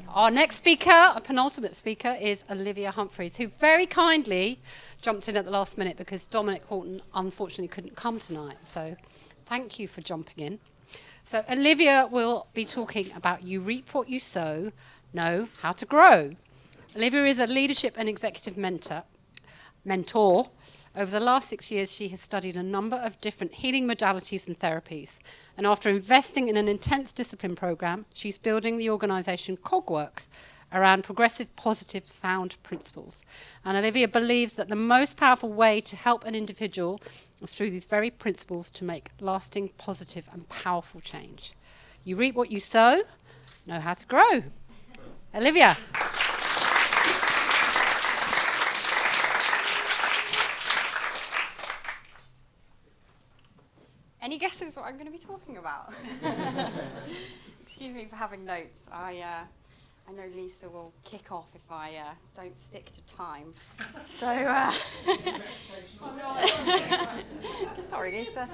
Okay, our next speaker, our penultimate speaker, is Olivia Humphries, who very kindly jumped in at the last minute because Dominic Horton unfortunately couldn't come tonight. So thank you for jumping in. So Olivia will be talking about you reap what you sow, know how to grow. Olivia is a leadership and executive mentor. Over the last 6 years, she has studied a number of different healing modalities and therapies. And after investing in an intense discipline program, she's building the organization Cogworks around progressive, positive, sound principles. And Olivia believes that the most powerful way to help an individual is through these very principles to make lasting, positive, and powerful change. You reap what you sow, know how to grow. Olivia. Any guesses what I'm going to be talking about? Excuse me for having notes. I know Lisa will kick off if I don't stick to time. So, sorry, Lisa.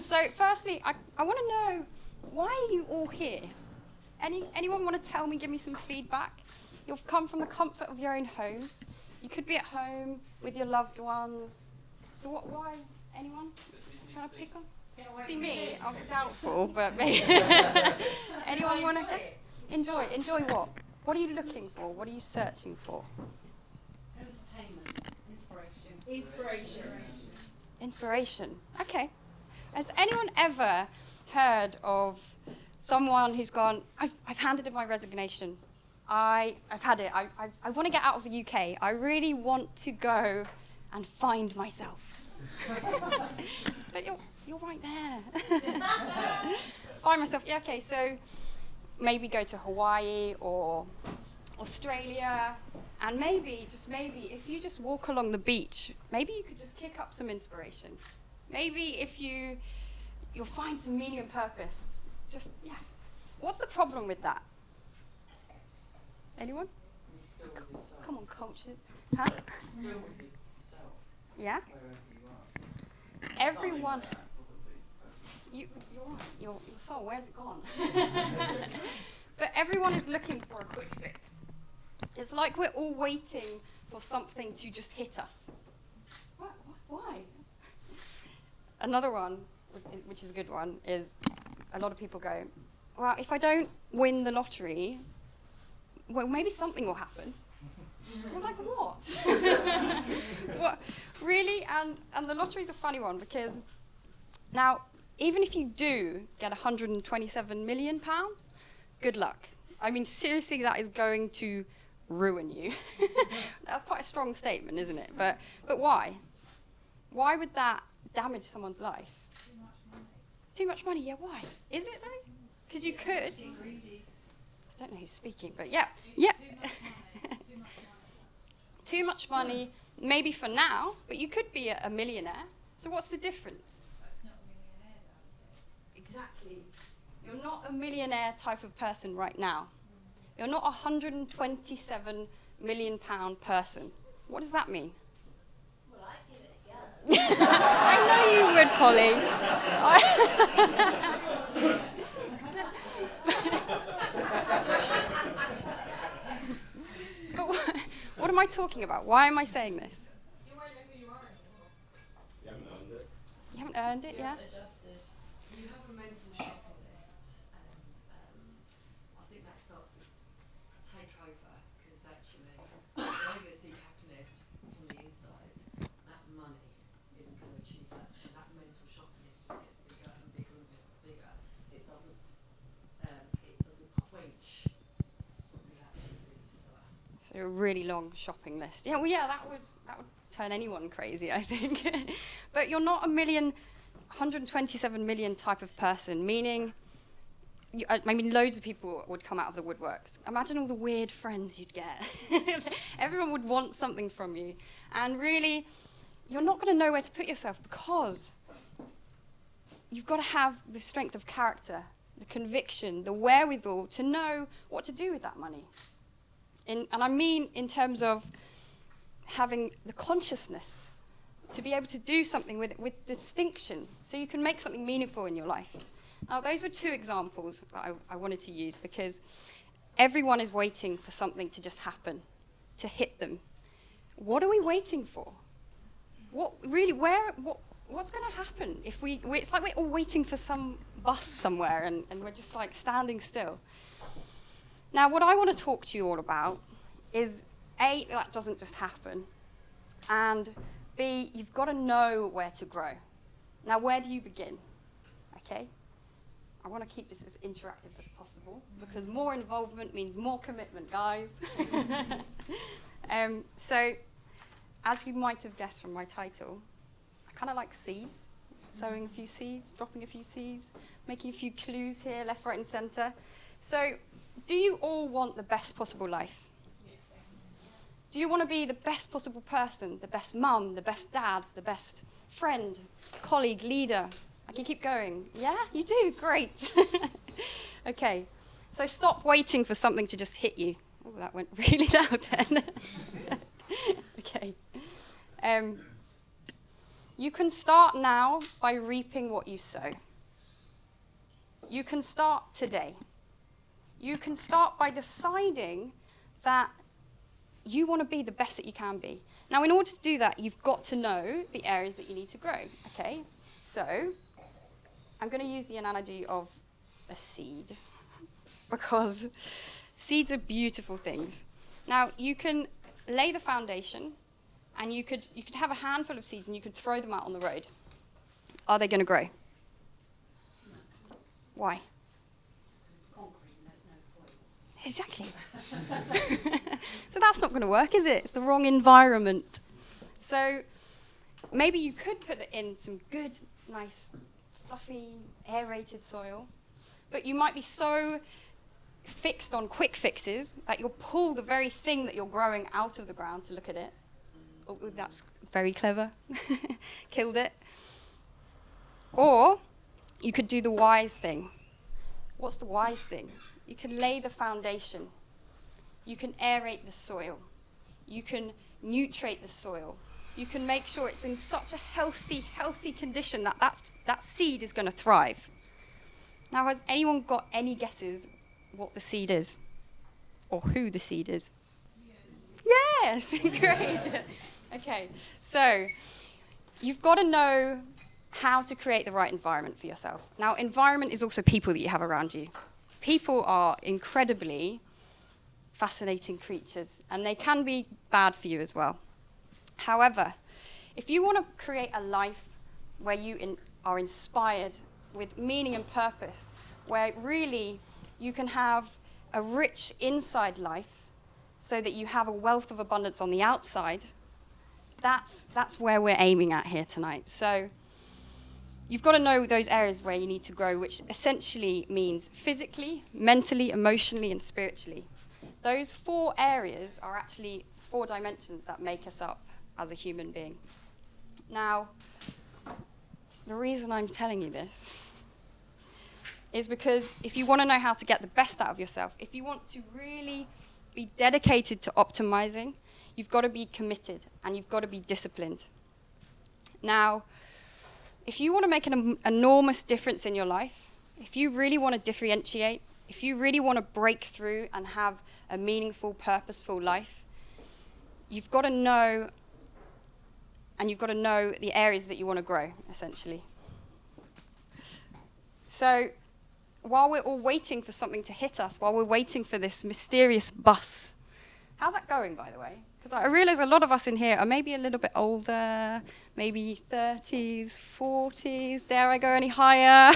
So, firstly, I want to know, why are you all here? Anyone want to tell me, give me some feedback? You've come from the comfort of your own homes. You could be at home with your loved ones. So, why? Anyone? Trying to pick on? See me? I'm doubtful, but maybe. Anyone want to guess? Enjoy what? What are you looking for? What are you searching for? Entertainment. Inspiration. Inspiration. Okay. Has anyone ever heard of someone who's gone, I've handed in my resignation. I've had it. I want to get out of the UK. I really want to go and find myself. But you're right there. Find myself. Yeah, okay, so maybe go to Hawaii or Australia, and maybe, just maybe, if you just walk along the beach, maybe you could just kick up some inspiration. Maybe if you'll find some meaning and purpose. Just, yeah. What's the problem with that? Anyone? Come on, coaches. Huh? Still with yourself. Yeah? Everyone. You're right. Your soul, where's it gone? But everyone is looking for a quick fix. It's like we're all waiting for something to just hit us. Why? Another one, which is a good one, is a lot of people go, well, if I don't win the lottery, well, maybe something will happen. We're like, what? What? Really? And the lottery's a funny one, because now, even if you do get £127 million, good luck. I mean, seriously, that is going to ruin you. That's quite a strong statement, isn't it? But why? Why would that damage someone's life? Too much money. Too much money, yeah, why? Is it though? Because you could. Too greedy. I don't know who's speaking, but yeah. Too much money, maybe for now, but you could be a millionaire. So what's the difference? That's not a millionaire, though, is it? Exactly. You're not a millionaire type of person right now. You're not a £127 million person. What does that mean? Well, I'd give it a go. I know you would, Polly. But what am I talking about? Why am I saying this? You won't know who you are anymore. You haven't earned it. You haven't earned it, yeah? Adjusted. You have a mental shopping list, and I think that starts to take over, because actually, when you seek happiness from the inside, that money isn't going to achieve that. So that mental shopping list just gets bigger and bigger and bigger. It doesn't quench what you actually really desire. So a really long shopping list. Yeah, well, yeah, that would turn anyone crazy, I think. But you're not a 127 million type of person, meaning, I mean, loads of people would come out of the woodworks. Imagine all the weird friends you'd get. Everyone would want something from you. And really, you're not going to know where to put yourself, because you've got to have the strength of character, the conviction, the wherewithal to know what to do with that money. And I mean in terms of having the consciousness to be able to do something with it with distinction, so you can make something meaningful in your life. Now, those were two examples that I wanted to use, because everyone is waiting for something to just happen, to hit them. What are we waiting for? What's going to happen if it's like we're all waiting for some bus somewhere and we're just like standing still. Now, what I want to talk to you all about is A, that doesn't just happen, and B, you've got to know where to grow. Now, where do you begin? Okay? I want to keep this as interactive as possible because more involvement means more commitment, guys. So, as you might have guessed from my title, I kind of like seeds, sowing a few seeds, dropping a few seeds, making a few clues here, left, right, and centre. So, do you all want the best possible life? Do you want to be the best possible person, the best mum, the best dad, the best friend, colleague, leader? I can keep going. Yeah, you do? Great. Okay, so stop waiting for something to just hit you. Oh, that went really loud then. Okay. You can start now by reaping what you sow. You can start today. You can start by deciding that you want to be the best that you can be. Now, in order to do that, you've got to know the areas that you need to grow, okay? So, I'm going to use the analogy of a seed because seeds are beautiful things. Now, you can lay the foundation and you could have a handful of seeds and you could throw them out on the road. Are they going to grow? Why? Exactly. So that's not going to work, is it? It's the wrong environment. So maybe you could put it in some good, nice, fluffy, aerated soil, but you might be so fixed on quick fixes that you'll pull the very thing that you're growing out of the ground to look at it. Oh, that's very clever. Killed it. Or you could do the wise thing. What's the wise thing? You can lay the foundation. You can aerate the soil. You can nutrate the soil. You can make sure it's in such a healthy condition that seed is going to thrive. Now, has anyone got any guesses what the seed is? Or who the seed is? Yes, great. Okay, so you've got to know how to create the right environment for yourself. Now, environment is also people that you have around you. People are incredibly fascinating creatures, and they can be bad for you as well. However, if you want to create a life where you are inspired with meaning and purpose, where really you can have a rich inside life so that you have a wealth of abundance on the outside, that's where we're aiming at here tonight. So you've got to know those areas where you need to grow, which essentially means physically, mentally, emotionally, and spiritually. Those 4 areas are actually 4 dimensions that make us up as a human being. Now, the reason I'm telling you this is because if you want to know how to get the best out of yourself, if you want to really be dedicated to optimizing, you've got to be committed and you've got to be disciplined. Now, if you want to make an enormous difference in your life, if you really want to differentiate, if you really want to break through and have a meaningful, purposeful life, you've got to know, and you've got to know the areas that you want to grow, essentially. So while we're all waiting for something to hit us, while we're waiting for this mysterious bus, how's that going, by the way? Because I realize a lot of us in here are maybe a little bit older, maybe 30s, 40s. Dare I go any higher?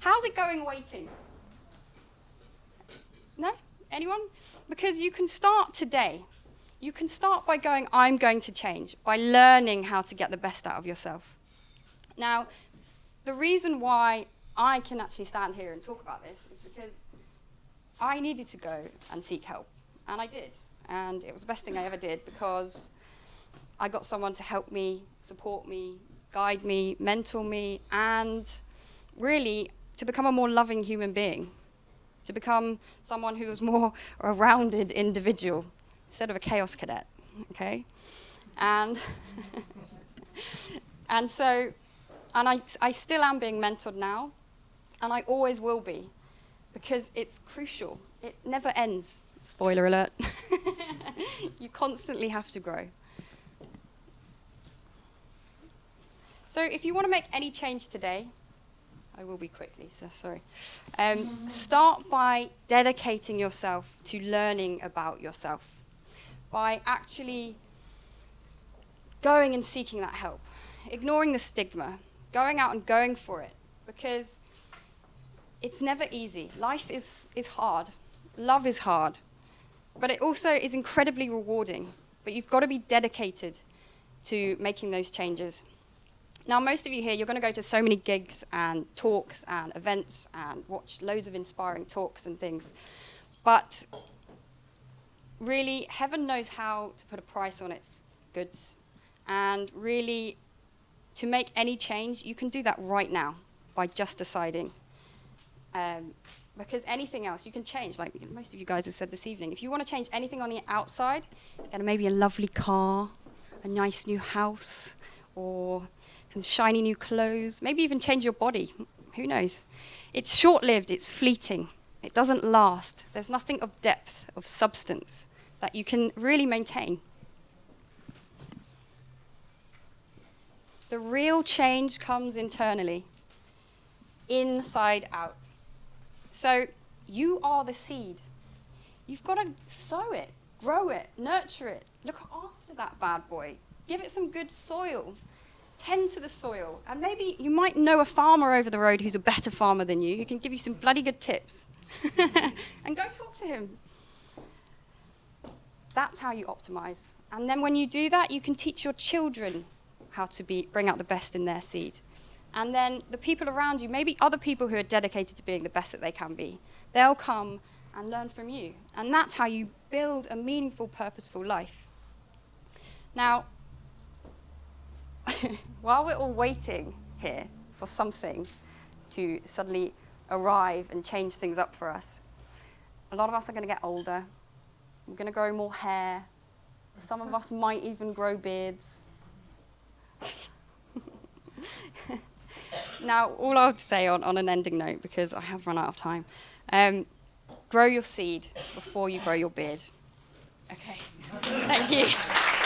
How's it going waiting? No? Anyone? Because you can start today. You can start by going, I'm going to change, by learning how to get the best out of yourself. Now, the reason why I can actually stand here and talk about this is because I needed to go and seek help, and I did. And it was the best thing I ever did because I got someone to help me, support me, guide me, mentor me, and really to become a more loving human being, to become someone who was more a rounded individual instead of a chaos cadet, okay? And I still am being mentored now, And I always will be, because it's crucial. It never ends. Spoiler alert. You constantly have to grow. So if you want to make any change today, I will be quickly, so sorry. Start by dedicating yourself to learning about yourself, by actually going and seeking that help, ignoring the stigma, going out and going for it, because it's never easy. Life is hard. Love is hard. But it also is incredibly rewarding. But you've got to be dedicated to making those changes. Now, most of you here, you're going to go to so many gigs and talks and events and watch loads of inspiring talks and things. But really, heaven knows how to put a price on its goods. And really, to make any change, you can do that right now by just deciding. Because anything else you can change, like most of you guys have said this evening. If you want to change anything on the outside, and maybe a lovely car, a nice new house, or some shiny new clothes, maybe even change your body. Who knows? It's short-lived, it's fleeting. It doesn't last. There's nothing of depth, of substance that you can really maintain. The real change comes internally, inside out. So you are the seed. You've got to sow it, grow it, nurture it. Look after that bad boy. Give it some good soil. Tend to the soil. And maybe you might know a farmer over the road who's a better farmer than you, who can give you some bloody good tips. And go talk to him. That's how you optimize. And then when you do that, you can teach your children how to bring out the best in their seed. And then the people around you, maybe other people who are dedicated to being the best that they can be, they'll come and learn from you. And that's how you build a meaningful, purposeful life. Now, while we're all waiting here for something to suddenly arrive and change things up for us, a lot of us are going to get older. We're going to grow more hair. Some of us might even grow beards. Now, all I'll say on an ending note, because I have run out of time, grow your seed before you grow your beard. Okay, thank you.